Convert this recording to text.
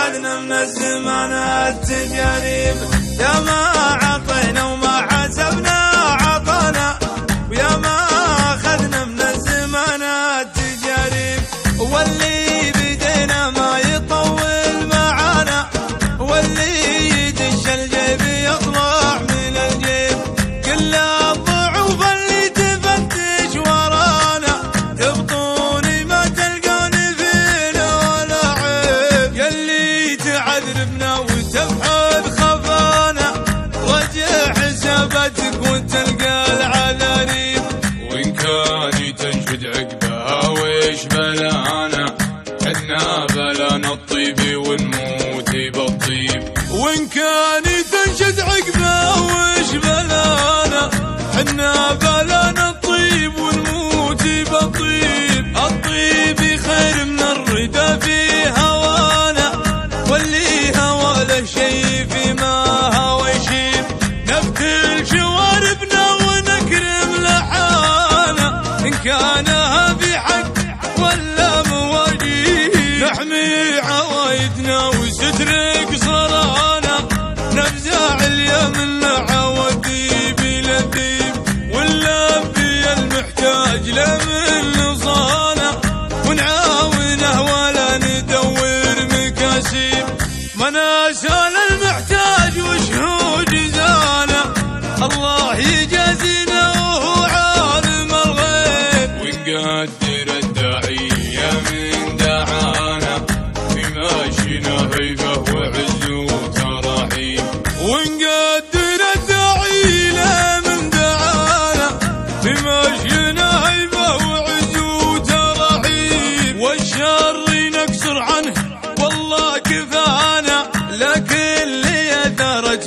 أخذنا من الزمان التجارب، يا ما عطينا وما حسبنا عطانا، ويا ما أخذنا من الزمان التجارب، واللي بدينا ما يطول معانا، واللي يدش الجيب يطلع من الجيب، كل الضعوف اللي تفتش ورانا تبطوني ما تلقاني فينا ولا عيب، يلي تعذبنا وتبحث خفانا رجع حساباتك وتلقى العذاريب، وإن كان تنشد عقبها ويش بلانا حنا بلانا الطيب ونموت بالطيب، وإن كان تنشد عقبها ويش بلانا حنا بلانا الطيب ونموت بالطيب، الطيب خير من الردى في هوانا، واللي هوى له شي فيما هوى يشيب، نبتل شواربنا ونكرم لحانا، إن كانها في حق ولا مواجيب، نحمي عوايدنا وسترك صرانا، نفزع اليمن عوديب لذيب، ونلبي المحتاج لمن نصانا، ونعاونه ولا ندور مكاسيب، مناسال المحتاج وشهود جزانا، الله يجازينا وهو عالم الغيب، ونقدر الداعية من دعانا في ماشينا هيبة وعز وتراحيب، ونقدر الداعي له من دعانا في ماشينا هيبة وعز وترحيب، والشر نكسر عنه والله كفانا، لكن اللي اثرت